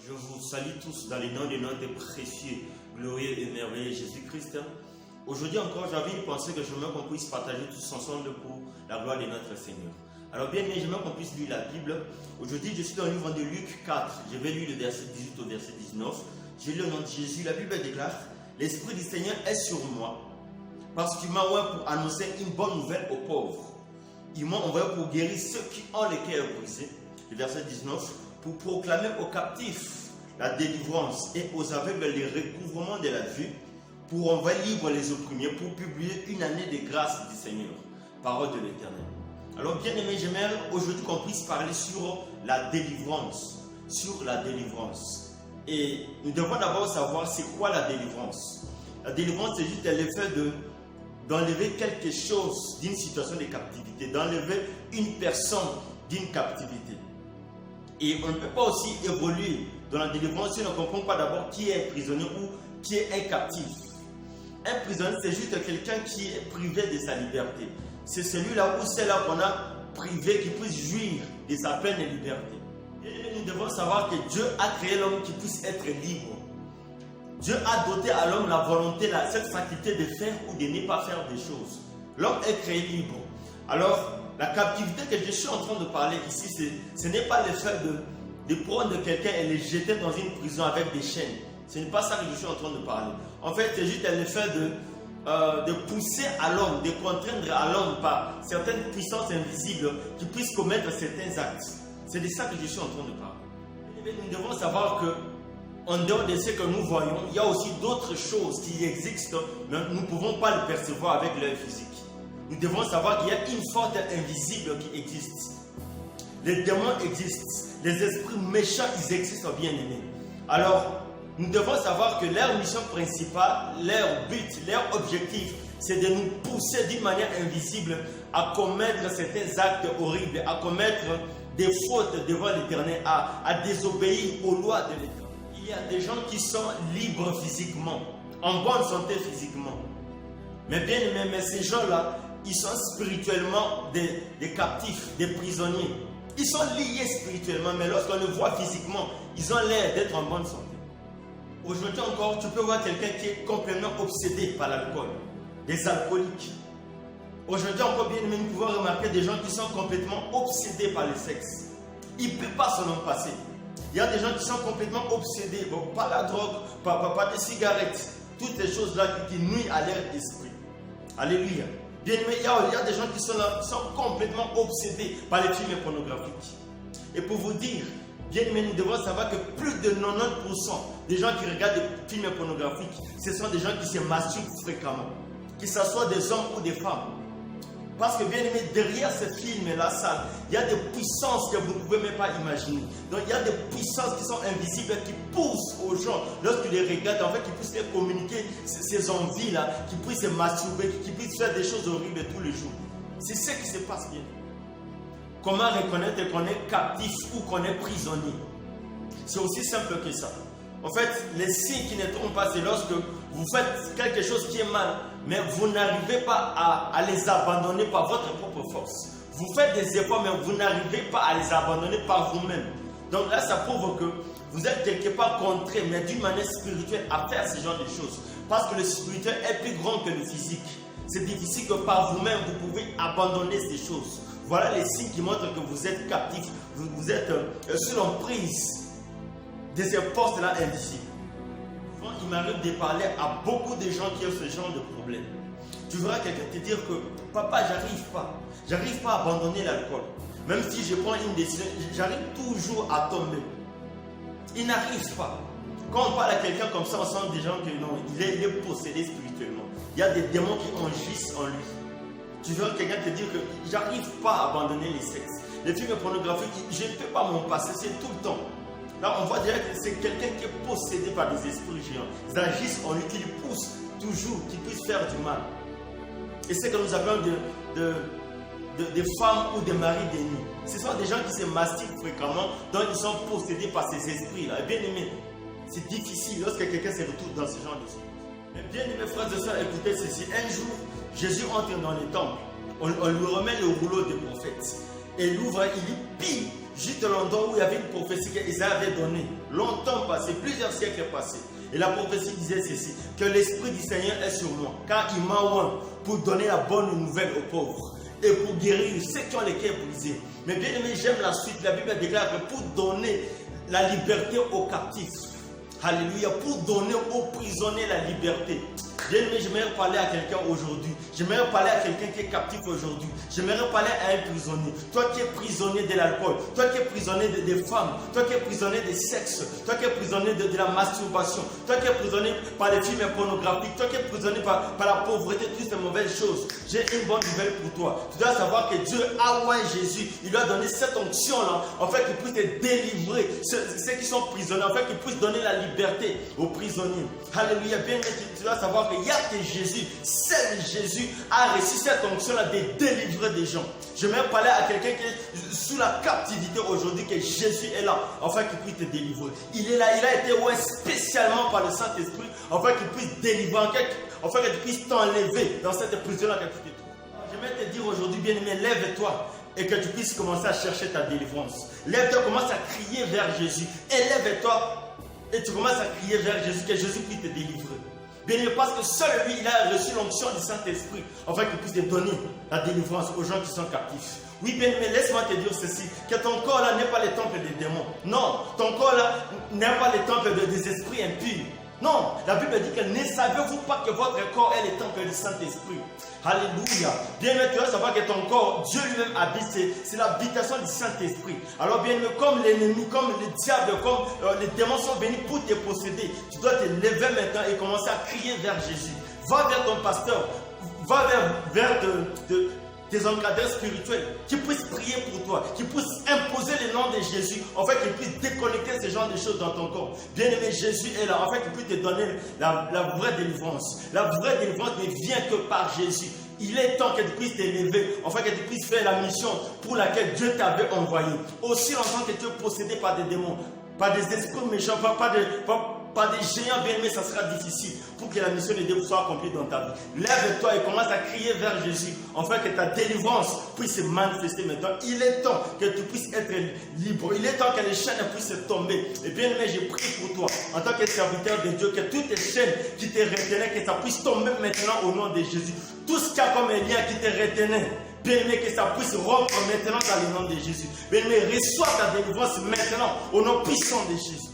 Je vous salue tous dans les noms de notre précieux, glorieux et merveilleux Jésus-Christ. Aujourd'hui encore, j'avais une pensée que j'aimerais qu'on puisse partager tous ensemble pour la gloire de notre Seigneur. Alors bien aimé, j'aimerais qu'on puisse lire la Bible. Aujourd'hui, je suis dans le livre de Luc 4. Je vais lire le verset 18 au verset 19. J'ai lu au nom de Jésus. La Bible déclare: l'Esprit du Seigneur est sur moi, parce qu'il m'a envoyé pour annoncer une bonne nouvelle aux pauvres. Il m'a envoyé pour guérir ceux qui ont les cœurs brisés. Le verset 19. Pour proclamer aux captifs la délivrance et aux aveugles le recouvrement de la vue, pour envoyer libre les opprimés, pour publier une année de grâce du Seigneur. Parole de l'Éternel. Alors bien aimé, j'aimerais aujourd'hui qu'on puisse parler sur la délivrance. Sur la délivrance. Et nous devons d'abord savoir c'est quoi la délivrance. La délivrance, c'est juste l'effet d'enlever quelque chose d'une situation de captivité, d'enlever une personne d'une captivité. Et on ne peut pas aussi évoluer dans la délivrance si on ne comprend pas d'abord qui est prisonnier ou qui est un captif. Un prisonnier, c'est juste quelqu'un qui est privé de sa liberté. C'est celui-là ou celle-là qu'on a privé qui puisse jouir de sa pleine liberté. Et nous devons savoir que Dieu a créé l'homme qui puisse être libre. Dieu a doté à l'homme la volonté, cette faculté de faire ou de ne pas faire des choses. L'homme est créé libre. Alors, la captivité que je suis en train de parler ici, ce n'est pas le fait de prendre quelqu'un et le jeter dans une prison avec des chaînes. Ce n'est pas ça que je suis en train de parler. En fait, c'est juste le fait de pousser à l'homme, de contraindre à l'homme par certaines puissances invisibles qui puissent commettre certains actes. C'est de ça que je suis en train de parler. Nous devons savoir que, en dehors de ce que nous voyons, il y a aussi d'autres choses qui existent, mais nous ne pouvons pas le percevoir avec l'œil physique. Nous devons savoir qu'il y a une force invisible qui existe. Les démons existent. Les esprits méchants, ils existent, bien aimés. Alors, nous devons savoir que leur mission principale, leur but, leur objectif, c'est de nous pousser d'une manière invisible à commettre certains actes horribles, à commettre des fautes devant l'Éternel, à désobéir aux lois de l'Éternel. Il y a des gens qui sont libres physiquement, en bonne santé physiquement. Mais bien aimés, mais ces gens-là, ils sont spirituellement des captifs, des prisonniers. Ils sont liés spirituellement, mais lorsqu'on le voit physiquement, ils ont l'air d'être en bonne santé. Aujourd'hui encore, tu peux voir quelqu'un qui est complètement obsédé par l'alcool, des alcooliques. Aujourd'hui encore, bien aimé, nous pouvons remarquer des gens qui sont complètement obsédés par le sexe. Ils ne peuvent pas s'en en passer. Il y a des gens qui sont complètement obsédés par la drogue, par des cigarettes, toutes ces choses-là qui nuisent à leur esprit. Alléluia. Bien aimé, il y a des gens qui sont là, qui sont complètement obsédés par les films pornographiques. Et pour vous dire, bien aimé, nous devons savoir que plus de 90% des gens qui regardent des films pornographiques, ce sont des gens qui se masturbent fréquemment, que ce soit des hommes ou des femmes. Parce que bien aimé, derrière ces films-là, il y a des puissances que vous ne pouvez même pas imaginer. Donc il y a des puissances qui sont invisibles, qui poussent aux gens, lorsqu'ils les regardent, en fait, qui puissent les communiquer ces envies-là, qui puissent se masturber, qui puissent faire des choses horribles tous les jours. C'est ce qui se passe bien. Comment reconnaître qu'on est captif ou qu'on est prisonnier? C'est aussi simple que ça. En fait, les signes qui ne trompent pas, c'est lorsque vous faites quelque chose qui est mal, mais vous n'arrivez pas à les abandonner par votre propre force. Vous faites des efforts, mais vous n'arrivez pas à les abandonner par vous-même. Donc là, ça prouve que vous êtes quelque part contraint, mais d'une manière spirituelle, à faire ce genre de choses. Parce que le spirituel est plus grand que le physique. C'est difficile que par vous-même, vous pouvez abandonner ces choses. Voilà les signes qui montrent que vous êtes captif, vous êtes sous l'emprise de ces forces-là invisibles. Il m'arrive de parler à beaucoup de gens qui ont ce genre de problème. Tu verras quelqu'un te dire que papa, j'arrive pas à abandonner l'alcool. Même si je prends une décision, j'arrive toujours à tomber. Il n'arrive pas. Quand on parle à quelqu'un comme ça, on sent des gens que non, il est possédé spirituellement. Il y a des démons qui agissent en lui. Tu verras quelqu'un te dire que j'arrive pas à abandonner les sexes. Les films pornographiques, je ne peux pas m'en passer, c'est tout le temps. Là, on voit déjà que c'est quelqu'un qui est possédé par des esprits géants. Ils agissent en lui, qui lui poussent toujours, qui puissent faire du mal. Et c'est que nous appelons des femmes ou des maris d'ennemis. Ce sont des gens qui se masturbent fréquemment, donc ils sont possédés par ces esprits-là. Et bien aimé, c'est difficile lorsque quelqu'un se retrouve dans ce genre de choses. Mais bien aimé, frères et sœurs, écoutez ceci. Un jour, Jésus entre dans le temple. On lui remet le rouleau des prophètes. Et il ouvre, il lit pile. juste l'endroit où il y avait une prophétie qu'Isaïe avait donnée, longtemps passé, plusieurs siècles passés. Et la prophétie disait ceci, que l'Esprit du Seigneur est sur moi, car il m'a oint pour donner la bonne nouvelle aux pauvres et pour guérir ceux qui ont les cœurs brisés. Mais bien aimé, j'aime la suite. La Bible déclare que pour donner la liberté aux captifs, alléluia, pour donner aux prisonniers la liberté. Bien aimé, j'aimerais parler à quelqu'un aujourd'hui. J'aimerais parler à quelqu'un qui est captif aujourd'hui. J'aimerais parler à un prisonnier. Toi qui es prisonnier de l'alcool, toi qui es prisonnier des femmes, toi qui es prisonnier des sexes, toi qui es prisonnier de la masturbation, toi qui es prisonnier par les films pornographiques, toi qui es prisonnier par la pauvreté, toutes ces mauvaises choses. J'ai une bonne nouvelle pour toi. Tu dois savoir que Dieu a oint Jésus. Il lui a donné cette onction-là, en fait, qu'il puisse te délivrer, ceux qui sont prisonniers, en fait, qu'il puisse donner la liberté aux prisonniers. Alléluia. Bien aimé, tu dois savoir qu'il y a que Jésus, seul Jésus a reçu cette onction-là de délivrer des gens. J'aimerais parler à quelqu'un qui est sous la captivité aujourd'hui, que Jésus est là, afin qu'il puisse te délivrer. Il est là, il a été oint spécialement par le Saint-Esprit, afin qu'il puisse délivrer, afin qu'il puisse t'enlever dans cette prison-là que tu te trouves. J'aimerais te dire aujourd'hui, bien-aimé, lève-toi et que tu puisses commencer à chercher ta délivrance. Lève-toi, commence à crier vers Jésus. Élève-toi et tu commences à crier vers Jésus, que Jésus puisse te délivrer. Bien aimé, parce que seul lui, il a reçu l'onction du Saint-Esprit, afin qu'il puisse te donner la délivrance aux gens qui sont captifs. Oui, bien aimé, laisse-moi te dire ceci, que ton corps là n'est pas le temple des démons. Non, ton corps là n'est pas le temple des esprits impurs. Non, la Bible dit que ne savez-vous pas que votre corps est le temple du Saint-Esprit. Alléluia. Bien aimé, tu dois savoir que ton corps, Dieu lui-même habite, c'est l'habitation du Saint-Esprit. Alors bien aimé, comme l'ennemi, comme le diable, comme les démons sont venus pour te posséder, tu dois te lever maintenant et commencer à crier vers Jésus. Va vers ton pasteur, va vers tes encadreurs spirituels qui puissent prier pour toi, qui puissent imposer le nom de Jésus, afin qu'ils puissent déconnecter ce genre de choses dans ton corps. Bien aimé, Jésus est là, afin qu'il puisse te donner la vraie délivrance. La vraie délivrance ne vient que par Jésus. Il est temps que tu puisses t'élever, afin que tu puisses faire la mission pour laquelle Dieu t'avait envoyé. Aussi longtemps que tu es possédé par des démons, par des esprits méchants, par des géants bien aimés, ça sera difficile pour que la mission de Dieu soit accomplie dans ta vie. Lève-toi et commence à crier vers Jésus, afin que ta délivrance puisse se manifester maintenant. Il est temps que tu puisses être libre. Il est temps que les chaînes puissent tomber. Et bien aimé, je prie pour toi, en tant que serviteur de Dieu, que toutes les chaînes qui te retenaient, que ça puisse tomber maintenant au nom de Jésus. Tout ce qui a comme un lien qui te retenait, bien aimé, que ça puisse rompre maintenant dans le nom de Jésus. Bien aimé, reçois ta délivrance maintenant au nom puissant de Jésus.